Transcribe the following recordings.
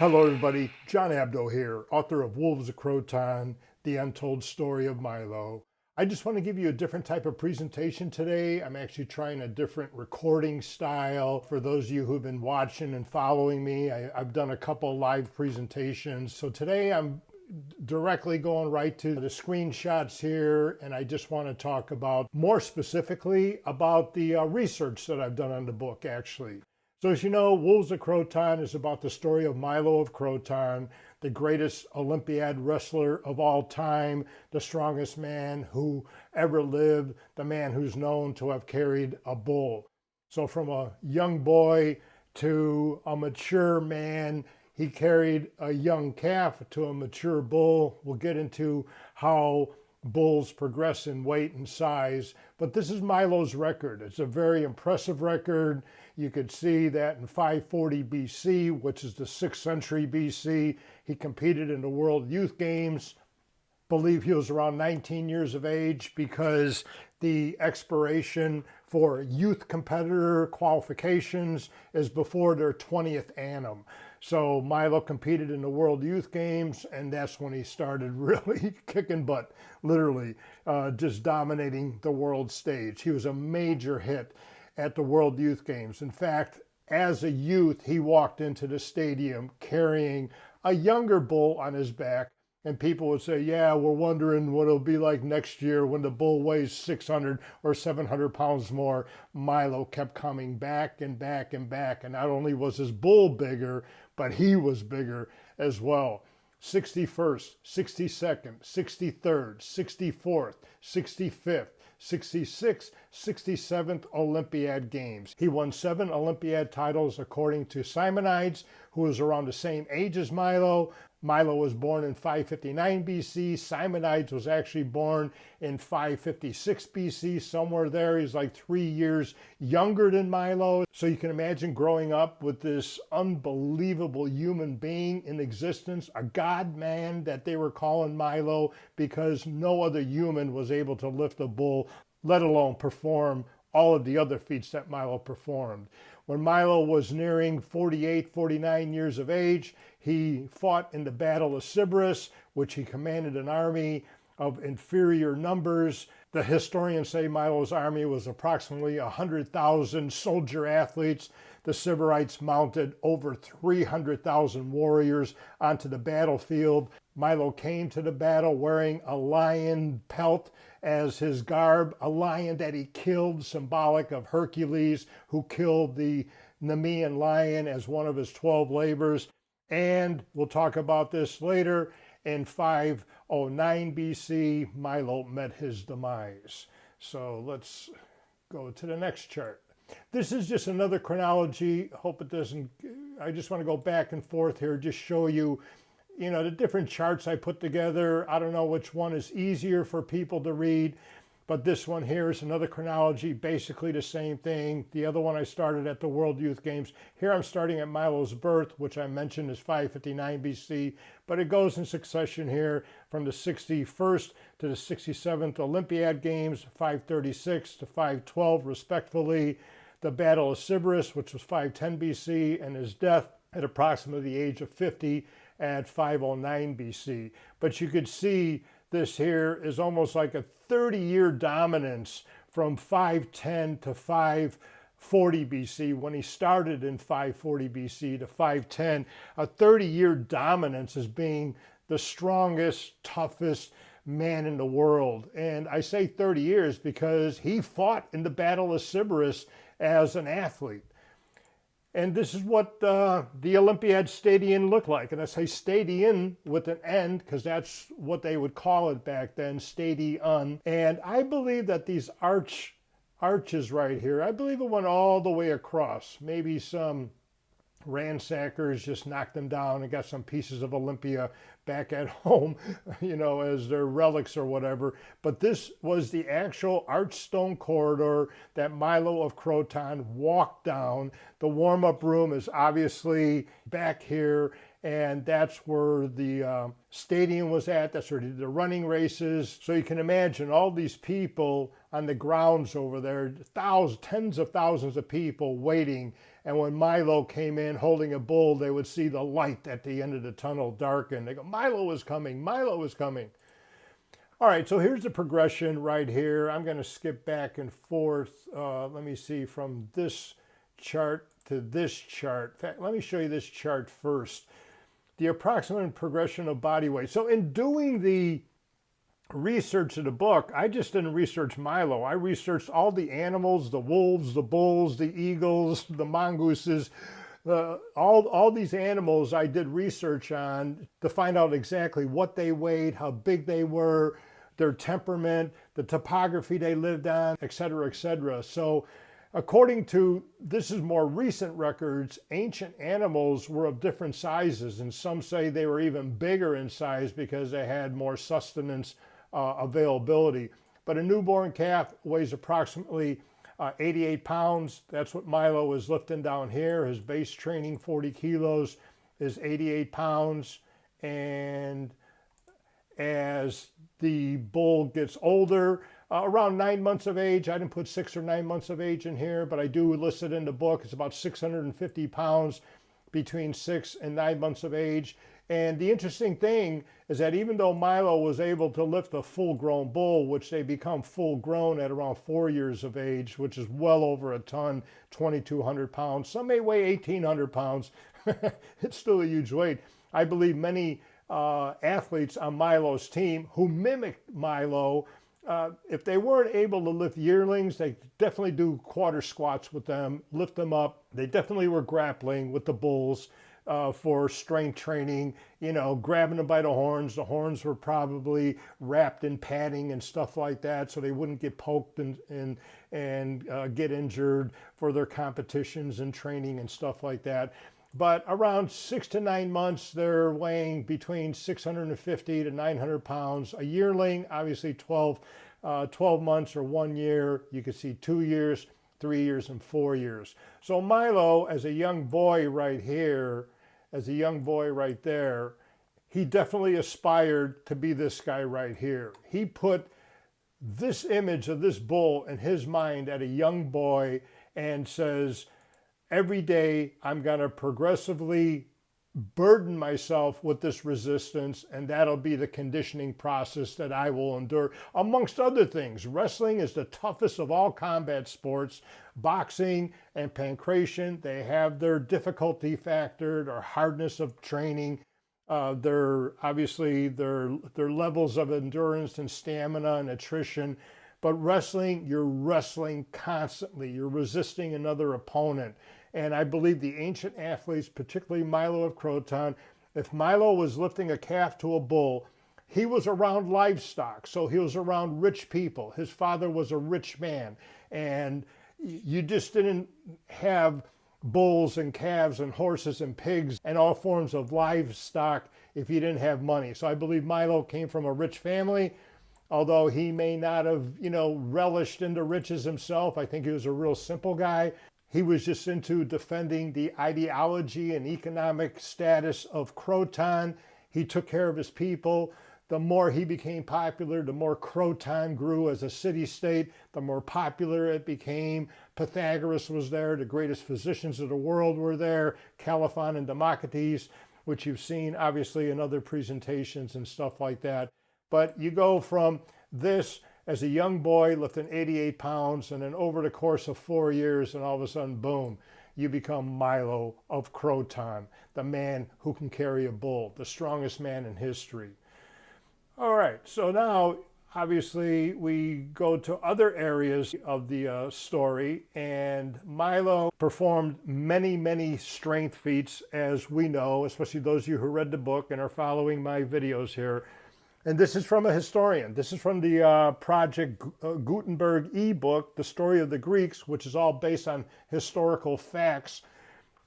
Hello everybody, John Abdo here, author of Wolves of Croton, The Untold Story of Milo. I just want to give you a different type of presentation today. I'm actually trying a different recording style. For those of you who've been watching and following me, I've done a couple live presentations. So today I'm directly going right to the screenshots here, and I just want to talk about more specifically about the research that I've done on the book actually. So as you know, Wolves of Croton is about the story of Milo of Croton, the greatest Olympiad wrestler of all time, the strongest man who ever lived, the man who's known to have carried a bull. So from a young boy to a mature man, he carried a young calf to a mature bull. We'll get into how bulls progress in weight and size, but this is Milo's record. It's a very impressive record. You could see that in 540 BC, which is the 6th century BC, he competed in the World Youth Games. Believe he was around 19 years of age because the expiration for youth competitor qualifications is before their 20th annum. So Milo competed in the World Youth Games, and that's when he started really kicking butt, literally just dominating the world stage. He was a major hit at the World Youth Games. In fact, as a youth, he walked into the stadium carrying a younger bull on his back, and people would say, yeah, we're wondering what it'll be like next year when the bull weighs 600 or 700 pounds more. Milo kept coming back and back and back, and not only was his bull bigger, but he was bigger as well. 61st, 62nd, 63rd, 64th, 65th, 66th, 67th Olympiad Games. He won 7 Olympiad titles according to Simonides, who was around the same age as Milo. Milo was born in 559 BC. Simonides was actually born in 556 BC, somewhere there. He's like 3 years younger than Milo. So you can imagine growing up with this unbelievable human being in existence, a god man that they were calling Milo because no other human was able to lift a bull, let alone perform all of the other feats that Milo performed. When Milo was nearing 48, 49 years of age, he fought in the Battle of Sybaris, which he commanded an army of inferior numbers. The historians say Milo's army was approximately 100,000 soldier athletes. The Sybarites mounted over 300,000 warriors onto the battlefield. Milo came to the battle wearing a lion pelt as his garb, a lion that he killed, symbolic of Hercules, who killed the Nemean lion as one of his 12 labors. And we'll talk about this later. In 509 BC, Milo met his demise. So let's go to the next chart. This is just another chronology. Hope it doesn't, I just want to go back and forth here, just show you, the different charts I put together. I don't know which one is easier for people to read, but this one here is another chronology, basically the same thing. The other one I started at the World Youth Games. Here I'm starting at Milo's birth, which I mentioned is 559 BC, but it goes in succession here from the 61st to the 67th Olympiad Games, 536 to 512 respectively. The Battle of Sybaris, which was 510 BC, and his death at approximately the age of 50 at 509 BC. But you could see this here is almost like a 30-year dominance from 510 to 540 BC when he started in 540 BC to 510. A 30-year dominance as being the strongest, toughest man in the world. And I say 30 years because he fought in the Battle of Sybaris as an athlete. And this is what the Olympiad Stadium looked like. And I say stadium with an N because that's what they would call it back then, stadion. And I believe that these arches right here, I believe it went all the way across. Maybe some ransackers just knocked them down and got some pieces of Olympia back at home, as their relics or whatever. But this was the actual arched stone corridor that Milo of Croton walked down. The warm-up room is obviously back here, and that's where the stadium was at. That's where the running races. So you can imagine all these people on the grounds over there, tens of thousands of people waiting And when Milo came in holding a bull, they would see the light at the end of the tunnel darken. They go, Milo is coming, Milo is coming. All right, so here's the progression right here. I'm going to skip back and forth. Let me see, from this chart to this chart. In fact, let me show you this chart first. The approximate progression of body weight. So in doing the research of the book, I just didn't research Milo. I researched all the animals, the wolves, the bulls, the eagles, the mongooses, all these animals I did research on to find out exactly what they weighed, how big they were, their temperament, the topography they lived on, et cetera, et cetera. So according to, this is more recent records, ancient animals were of different sizes, and some say they were even bigger in size because they had more sustenance availability. But a newborn calf weighs approximately 88 pounds. That's what Milo is lifting down here. His base training, 40 kilos, is 88 pounds. And as the bull gets older, around 9 months of age, I didn't put 6 or 9 months of age in here, but I do list it in the book. It's about 650 pounds between 6 and 9 months of age. And the interesting thing is that even though Milo was able to lift a full-grown bull, which they become full-grown at around 4 years of age, which is well over a ton, 2,200 pounds. Some may weigh 1,800 pounds. It's still a huge weight. I believe many athletes on Milo's team who mimicked Milo, if they weren't able to lift yearlings, they definitely do quarter squats with them, lift them up. They definitely were grappling with the bulls for strength training, you know, grabbing them by the horns. The horns were probably wrapped in padding and stuff like that, so they wouldn't get poked and get injured for their competitions and training and stuff like that. But around 6 to 9 months, they're weighing between 650 to 900 pounds. A yearling, obviously 12 months or 1 year. You can see 2 years, 3 years, and 4 years. So Milo, as a young boy right here, as a young boy right there, he definitely aspired to be this guy right here. He put this image of this bull in his mind at a young boy and says, every day I'm going to progressively burden myself with this resistance, and that'll be the conditioning process that I will endure. Amongst other things, wrestling is the toughest of all combat sports. Boxing and pancration, they have their difficulty factor, their hardness of training, their levels of endurance and stamina and attrition. But wrestling, you're wrestling constantly. You're resisting another opponent. And I believe the ancient athletes, particularly Milo of Croton, if Milo was lifting a calf to a bull, he was around livestock, so he was around rich people. His father was a rich man, and you just didn't have bulls and calves and horses and pigs and all forms of livestock if you didn't have money. So I believe Milo came from a rich family, although he may not have, relished into riches himself. I think he was a real simple guy. He was just into defending the ideology and economic status of Croton. He took care of his people. The more he became popular, the more Croton grew as a city-state, the more popular it became. Pythagoras was there. The greatest physicians of the world were there. Caliphon and Democritus, which you've seen, obviously, in other presentations and stuff like that. But you go from this as a young boy lifting 88 pounds, and then over the course of 4 years, and all of a sudden, boom, you become Milo of Croton, the man who can carry a bull, the strongest man in history. All right, so now, obviously, we go to other areas of the story, and Milo performed many, many strength feats, as we know, especially those of you who read the book and are following my videos here. And this is from a historian. This is from the Project Gutenberg ebook, The Story of the Greeks, which is all based on historical facts.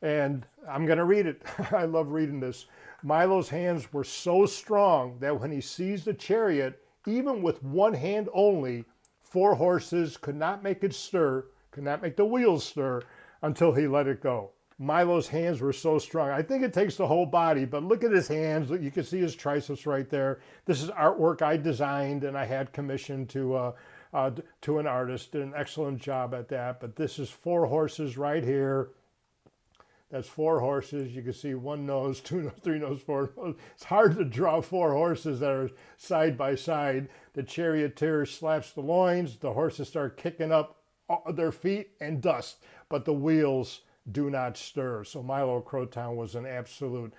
And I'm going to read it. I love reading this. Milo's hands were so strong that when he seized a chariot, even with one hand only, 4 horses could not make it stir, could not make the wheels stir until he let it go. Milo's hands were so strong. I think it takes the whole body, but look at his hands. You can see his triceps right there. This is artwork I designed and I had commissioned to an artist. Did an excellent job at that. But this is 4 horses right here. That's 4 horses. You can see 1 nose, 2 nose, 3 nose, 4 nose. It's hard to draw 4 horses that are side by side. The charioteer slaps the loins. The horses start kicking up their feet and dust, but the wheels do not stir. So Milo of Croton was an absolute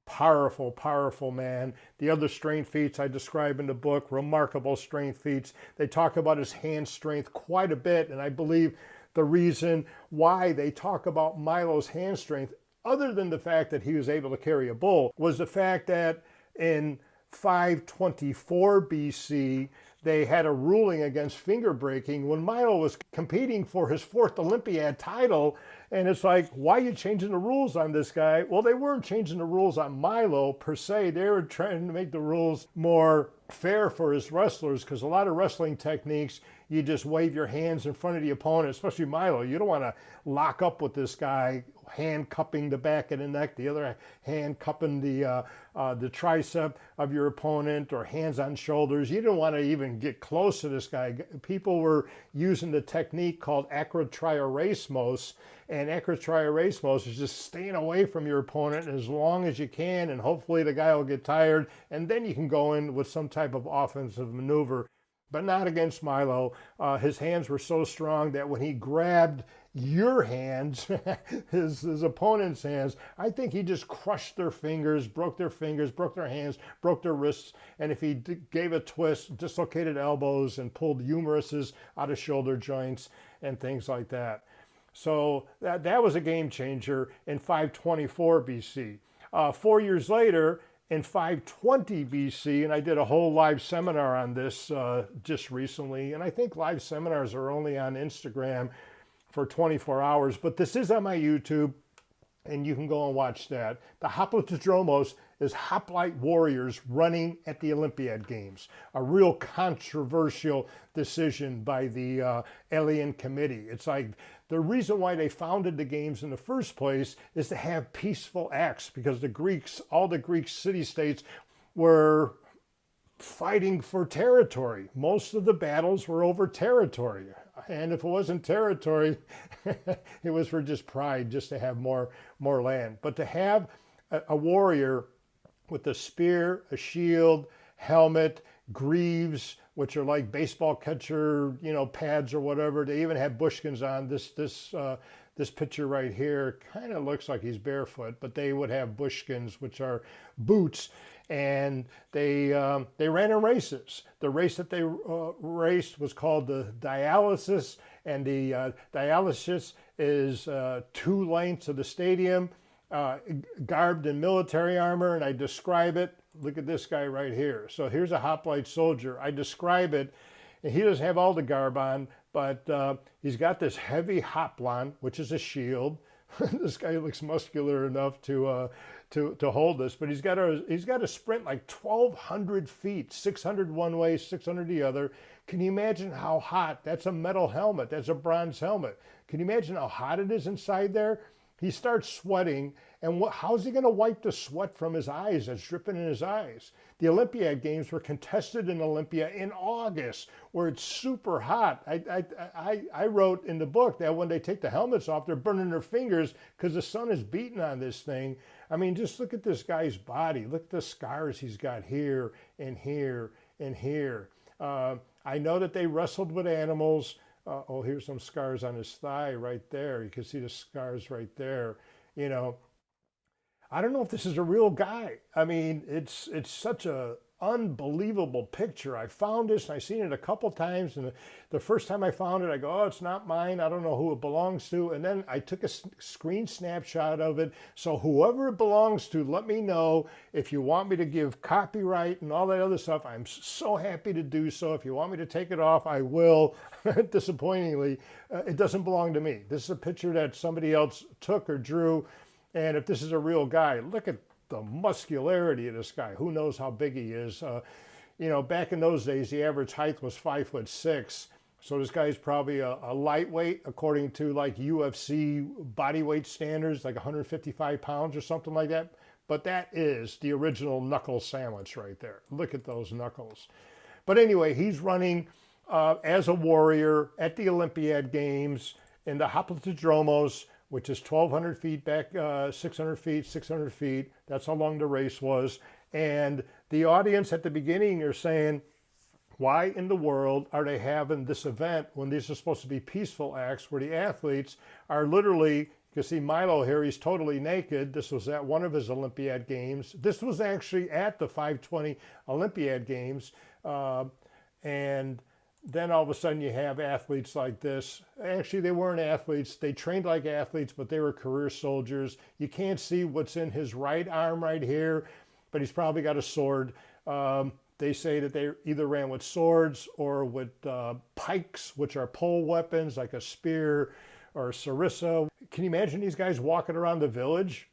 powerful, powerful man. The other strength feats I describe in the book, remarkable strength feats. They talk about his hand strength quite a bit, and I believe the reason why they talk about Milo's hand strength, other than the fact that he was able to carry a bull, was the fact that in 524 BC, they had a ruling against finger breaking when Milo was competing for his 4th Olympiad title. And it's like, why are you changing the rules on this guy? Well, they weren't changing the rules on Milo per se. They were trying to make the rules more fair for his wrestlers, because a lot of wrestling techniques, you just wave your hands in front of the opponent, especially Milo. You don't want to lock up with this guy, hand cupping the back of the neck, the other hand cupping the tricep of your opponent, or hands on shoulders. You don't want to even get close to this guy. People were using the technique called acrotriorasmos, and acrotriorasmos is just staying away from your opponent as long as you can, and hopefully the guy will get tired, and then you can go in with some type of offensive maneuver. But not against Milo. His hands were so strong that when he grabbed your hands, his opponent's hands, I think he just crushed their fingers, broke their hands, broke their wrists, and if he gave a twist, dislocated elbows and pulled humeruses out of shoulder joints and things like that. So that was a game changer in 524 BC. 4 years later, in 520 BC, and I did a whole live seminar on this just recently, and I think live seminars are only on Instagram for 24 hours, but this is on my YouTube, and you can go and watch that. The Hoplitodromos is hoplite warriors running at the Olympiad Games, a real controversial decision by the Alien Committee. It's like the reason why they founded the games in the first place is to have peaceful acts, because the Greeks, all the Greek city-states were fighting for territory. Most of the battles were over territory. And if it wasn't territory, it was for just pride, just to have more land. But to have a warrior with a spear, a shield, helmet, greaves, which are like baseball catcher, pads or whatever. They even have bushkins on. This picture right here kind of looks like he's barefoot, but they would have bushkins, which are boots, and they ran in races. The race that they raced was called the dialysis, and the dialysis is 2 lengths of the stadium, garbed in military armor, and I describe it. Look at this guy right here. So here's a hoplite soldier. I describe it, and he doesn't have all the garb on, but he's got this heavy hoplon, which is a shield. This guy looks muscular enough to hold this, but he's got to sprint like 1,200 feet, 600 one way, 600 the other. Can you imagine how hot? That's a metal helmet. That's a bronze helmet. Can you imagine how hot it is inside there? He starts sweating, and how's he going to wipe the sweat from his eyes that's dripping in his eyes? The Olympiad Games were contested in Olympia in August, where it's super hot. I wrote in the book that when they take the helmets off, they're burning their fingers because the sun is beating on this thing. I mean, just look at this guy's body. Look at the scars he's got here and here and here. I know that they wrestled with animals. Here's some scars on his thigh right there. You can see the scars right there. I don't know if this is a real guy. I mean, it's such a unbelievable picture. I found this, and I've seen it a couple times, and the first time I found it, I go, oh, it's not mine. I don't know who it belongs to. And then I took a screen snapshot of it. So whoever it belongs to, let me know. If you want me to give copyright and all that other stuff, I'm so happy to do so. If you want me to take it off, I will. Disappointingly, it doesn't belong to me. This is a picture that somebody else took or drew. And if this is a real guy, look at the muscularity of this guy. Who knows how big he is? Back in those days, the average height was 5'6". So this guy's probably a lightweight, according to like UFC body weight standards, like 155 pounds or something like that. But that is the original knuckle sandwich right there. Look at those knuckles. But anyway, he's running as a warrior at the Olympiad Games in the Hoplitodromos, which is 1,200 feet back, 600 feet, 600 feet. That's how long the race was. And the audience at the beginning are saying, why in the world are they having this event when these are supposed to be peaceful acts where the athletes are literally, you can see Milo here, he's totally naked. This was at one of his Olympiad games. This was actually at the 520 Olympiad games. And then all of a sudden you have athletes like this. Actually, they weren't athletes. They trained like athletes, but they were career soldiers. You can't see what's in his right arm right here, but he's probably got a sword. They say that they either ran with swords or with pikes, which are pole weapons like a spear or a sarissa. Can you imagine these guys walking around the village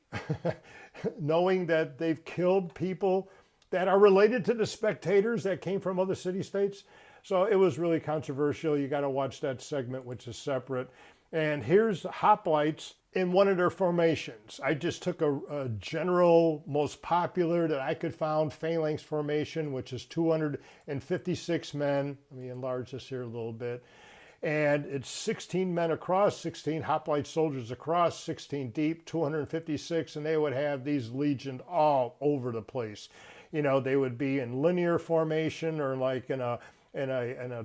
knowing that they've killed people that are related to the spectators that came from other city-states? So it was really controversial. You got to watch that segment, which is separate. And here's hoplites in one of their formations. I just took a general, most popular that I could find, phalanx formation, which is 256 men. Let me enlarge this here a little bit. And it's 16 men across, 16 hoplite soldiers across, 16 deep, 256, and they would have these legions all over the place. You know, they would be in linear formation or like in a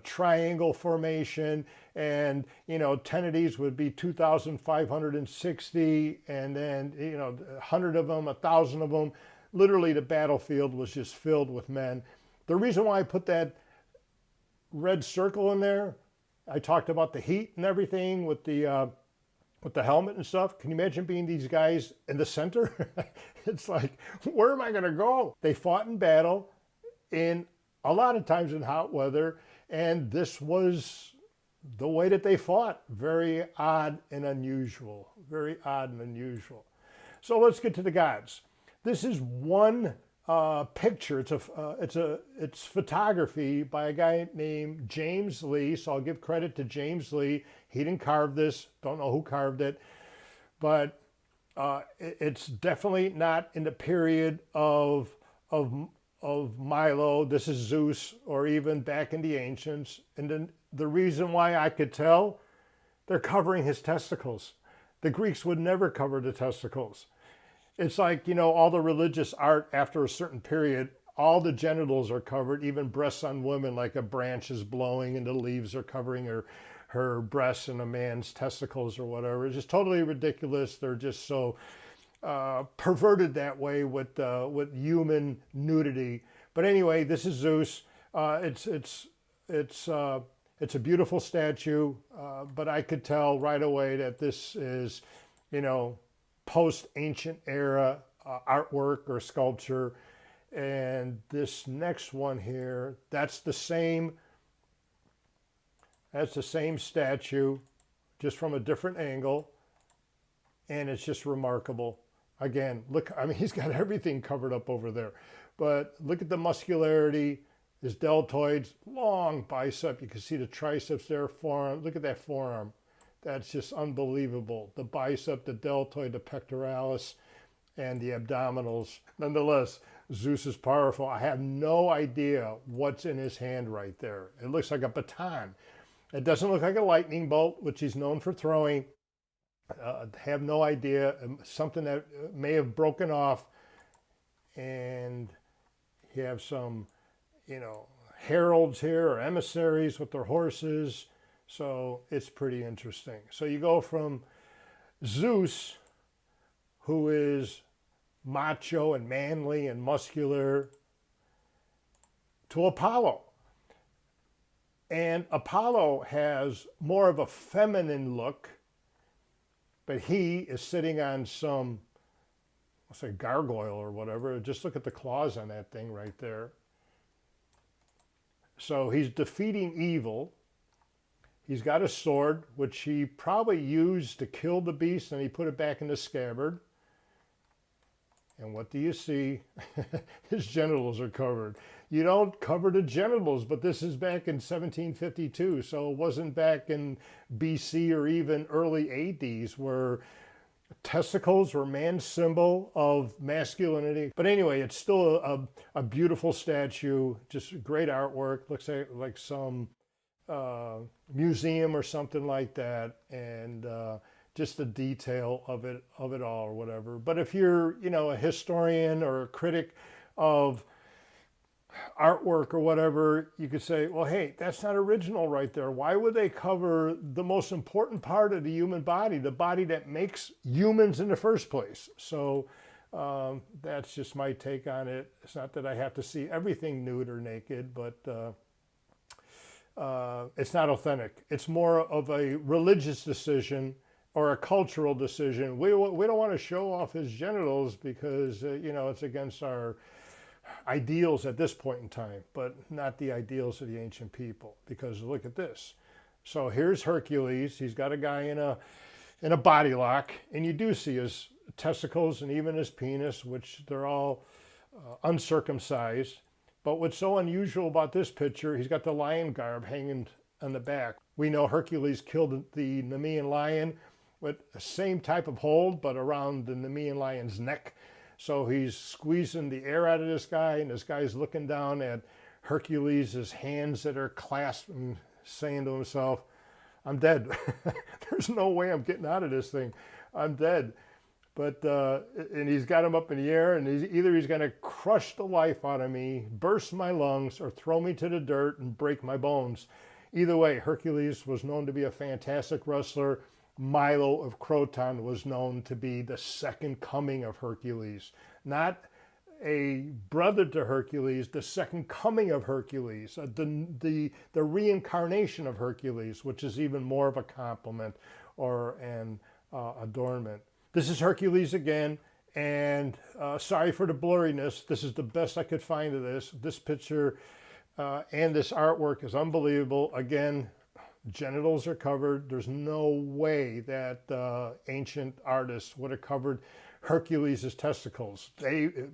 triangle formation, and 10 of these would be 2,560, and then 100 of them, 1,000 of them. Literally the battlefield was just filled with men. The reason why I put that red circle in there, I talked about the heat and everything with the helmet and stuff. Can you imagine being these guys in the center? It's like, where am I going to go? They fought in battle in a lot of times in hot weather, and this was the way that they fought. Very odd and unusual. Very odd and unusual. So let's get to the gods. This is one picture. It's photography by a guy named James Lee. So I'll give credit to James Lee. He didn't carve this. Don't know who carved it, but it's definitely not in the period of Milo. This is Zeus, or even back in the ancients. And then the reason why I could tell, they're covering his testicles. The Greeks would never cover the testicles. It's like, all the religious art after a certain period, all the genitals are covered, even breasts on women, like a branch is blowing and the leaves are covering her breasts and a man's testicles or whatever. It's just totally ridiculous. They're just so perverted that way with human nudity. But anyway, this is Zeus. It's a beautiful statue, but I could tell right away that this is, post-ancient era artwork or sculpture. And this next one here, that's the same statue, just from a different angle, and it's just remarkable. Again, look, I mean, he's got everything covered up over there. But look at the muscularity, his deltoids, long bicep. You can see the triceps there, forearm. Look at that forearm. That's just unbelievable. The bicep, the deltoid, the pectoralis, and the abdominals. Nonetheless, Zeus is powerful. I have no idea what's in his hand right there. It looks like a baton. It doesn't look like a lightning bolt, which he's known for throwing. Have no idea. Something that may have broken off, and you have some, heralds here or emissaries with their horses. So it's pretty interesting. So you go from Zeus, who is macho and manly and muscular, to Apollo. And Apollo has more of a feminine look, but he is sitting on some, let's say, gargoyle or whatever. Just look at the claws on that thing right there. So he's defeating evil. He's got a sword, which he probably used to kill the beast, and he put it back in the scabbard. And what do you see? His genitals are covered. You don't cover the genitals, but this is back in 1752, so it wasn't back in BC or even early ADs where testicles were man's symbol of masculinity. But anyway, it's still a beautiful statue, just great artwork. Looks like some museum or something like that, and just the detail of it all or whatever. But if you're, a historian or a critic of artwork or whatever, you could say, well, hey, that's not original right there. Why would they cover the most important part of the human body, the body that makes humans in the first place? So that's just my take on it. It's not that I have to see everything nude or naked, but it's not authentic. It's more of a religious decision or a cultural decision. We don't want to show off his genitals because, it's against our ideals at this point in time, but not the ideals of the ancient people. Because look at this. So here's Hercules. He's got a guy in a body lock, and you do see his testicles and even his penis, which they're all uncircumcised. But what's so unusual about this picture, he's got the lion garb hanging on the back. We know Hercules killed the Nemean lion with the same type of hold, but around the Nemean lion's neck. So he's squeezing the air out of this guy, and this guy's looking down at Hercules' hands that are clasped and saying to himself, I'm dead. There's no way I'm getting out of this thing. I'm dead. But, and he's got him up in the air, and he's going to crush the life out of me, burst my lungs, or throw me to the dirt and break my bones. Either way, Hercules was known to be a fantastic wrestler. Milo of Croton was known to be the second coming of Hercules, not a brother to Hercules, the second coming of Hercules, the reincarnation of Hercules, which is even more of a compliment or an adornment. This is Hercules again, and sorry for the blurriness. This is the best I could find of this. This picture and this artwork is unbelievable. Again, genitals are covered. There's no way that ancient artists would have covered Hercules' testicles.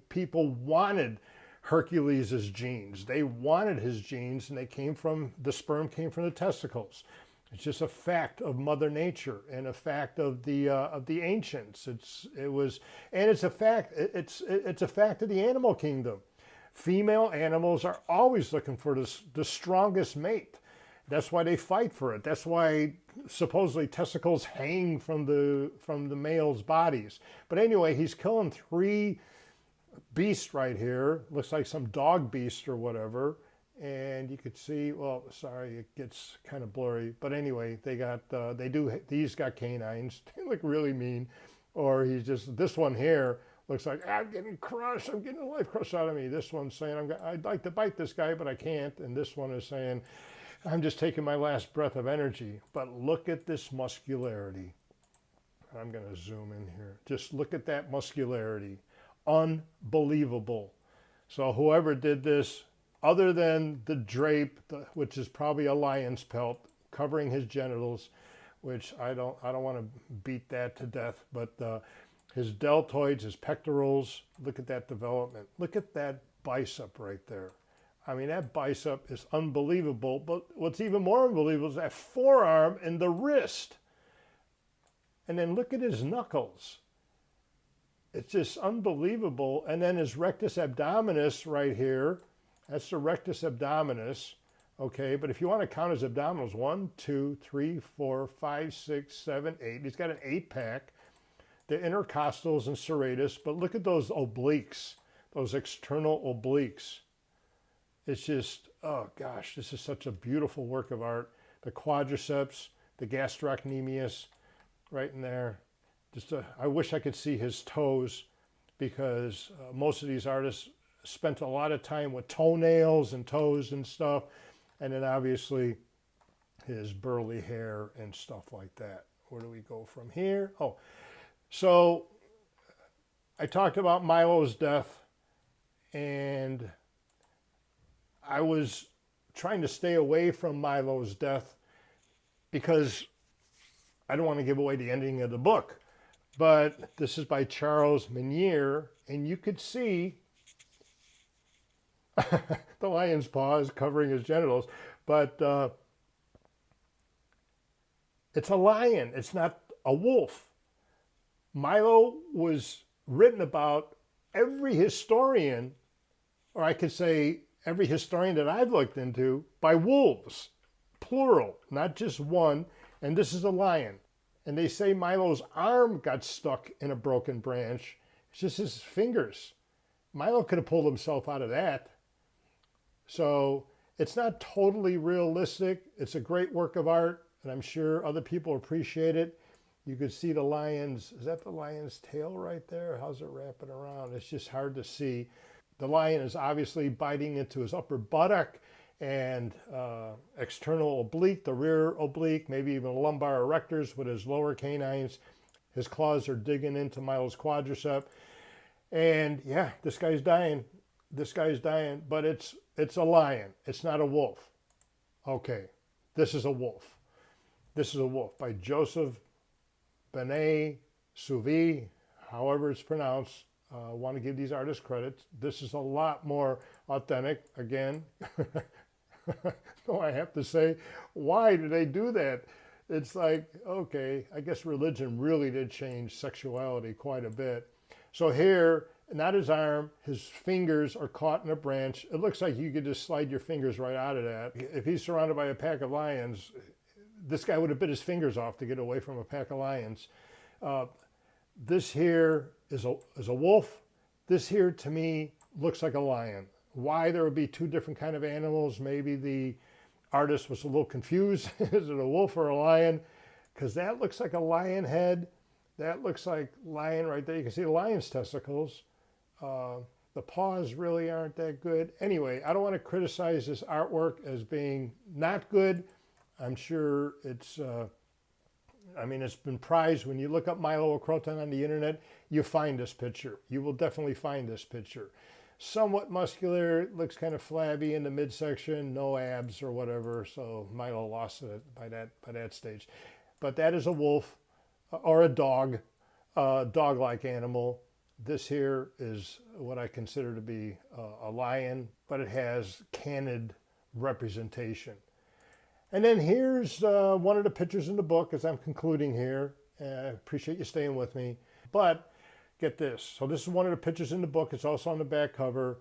People wanted Hercules' genes. They wanted his genes, and the sperm came from the testicles. It's just a fact of Mother Nature and a fact of the ancients. It's a fact. It's a fact of the animal kingdom. Female animals are always looking for the strongest mate. That's why they fight for it. That's why supposedly testicles hang from the male's bodies. But anyway, he's killing 3 beasts right here. Looks like some dog beast or whatever. And you could see, well, sorry, it gets kind of blurry. But anyway, these got canines. They look really mean. Or this one here looks like, I'm getting crushed. I'm getting the life crushed out of me. This one's saying, I'd like to bite this guy, but I can't. And this one is saying, I'm just taking my last breath of energy. But look at this muscularity. I'm going to zoom in here. Just look at that muscularity. Unbelievable. So whoever did this, other than the drape, which is probably a lion's pelt, covering his genitals, which I don't want to beat that to death, but his deltoids, his pectorals, look at that development. Look at that bicep right there. I mean, that bicep is unbelievable, but what's even more unbelievable is that forearm and the wrist. And then look at his knuckles. It's just unbelievable. And then his rectus abdominis right here, that's the rectus abdominis, okay? But if you want to count his abdominals, 1, 2, 3, 4, 5, 6, 7, 8. He's got an 8-pack. The intercostals and serratus, but look at those obliques, those external obliques. It's just, oh gosh, this is such a beautiful work of art. The quadriceps, the gastrocnemius, right in there. I wish I could see his toes, because most of these artists spent a lot of time with toenails and toes and stuff, and then obviously his burly hair and stuff like that. Where do we go from here? Oh, so I talked about Milo's death, and I was trying to stay away from Milo's death because I don't want to give away the ending of the book. But this is by Charles Menier, and you could see the lion's paw is covering his genitals, but it's a lion. It's not a wolf. Milo was written about. Every historian, or I could say every historian that I've looked into, by wolves, plural, not just one. And this is a lion. And they say Milo's arm got stuck in a broken branch. It's just his fingers. Milo could have pulled himself out of that. So it's not totally realistic. It's a great work of art, and I'm sure other people appreciate it. You could see the lion's, is that the lion's tail right there? How's it wrapping around? It's just hard to see. The lion is obviously biting into his upper buttock and external oblique, the rear oblique, maybe even lumbar erectors with his lower canines. His claws are digging into Milo's quadricep. And yeah, this guy's dying. This guy's dying, but it's a lion. It's not a wolf. Okay, this is a wolf. This is a wolf by Joseph Benet Souvi, however it's pronounced. I want to give these artists credit. This is a lot more authentic. Again, no, I have to say, why do they do that? It's like, okay, I guess religion really did change sexuality quite a bit. So here, not his arm, his fingers are caught in a branch. It looks like you could just slide your fingers right out of that. If he's surrounded by a pack of lions, this guy would have bit his fingers off to get away from a pack of lions. This here is a wolf. This here, to me, looks like a lion. Why there would be two different kind of animals? Maybe the artist was a little confused. Is it a wolf or a lion? Because that looks like a lion head. That looks like lion right there. You can see the lion's testicles. The paws really aren't that good. Anyway, I don't want to criticize this artwork as being not good. I'm sure it's, it's been prized. When you look up Milo of Croton on the internet, you find this picture. You will definitely find this picture. Somewhat muscular, looks kind of flabby in the midsection, no abs or whatever. So Milo lost it by that stage. But that is a wolf or a dog, dog-like animal. This here is what I consider to be a lion, but it has canid representation. And then here's one of the pictures in the book as I'm concluding here. I appreciate you staying with me. But get this. So this is one of the pictures in the book. It's also on the back cover.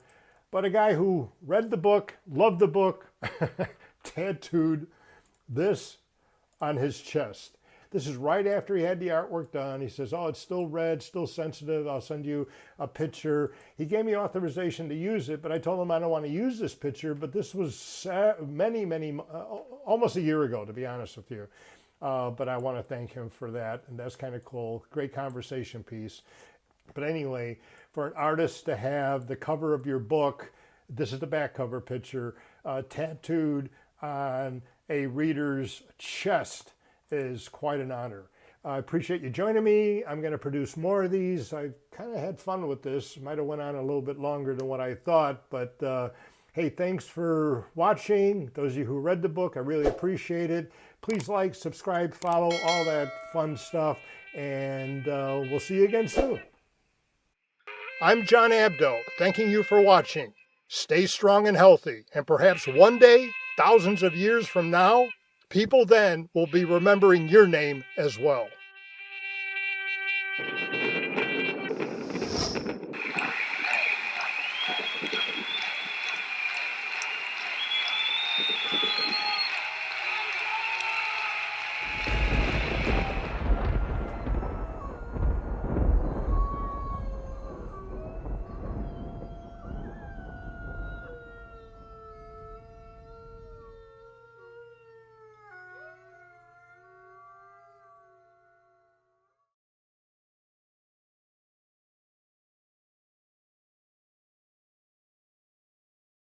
But a guy who read the book, loved the book, tattooed this on his chest. This is right after he had the artwork done. He says, oh, it's still red, still sensitive. I'll send you a picture. He gave me authorization to use it, but I told him I don't want to use this picture. But this was almost a year ago, to be honest with you. But I want to thank him for that. And that's kind of cool. Great conversation piece. But anyway, for an artist to have the cover of your book, this is the back cover picture, tattooed on a reader's chest is quite an honor. I appreciate you joining me. I'm going to produce more of these. I kind of had fun with this. Might have went on a little bit longer than what I thought, but hey, thanks for watching. Those of you who read the book, I really appreciate it. Please like, subscribe, follow, all that fun stuff, and we'll see you again soon. I'm John Abdo, thanking you for watching. Stay strong and healthy, and perhaps one day, thousands of years from now, people then will be remembering your name as well.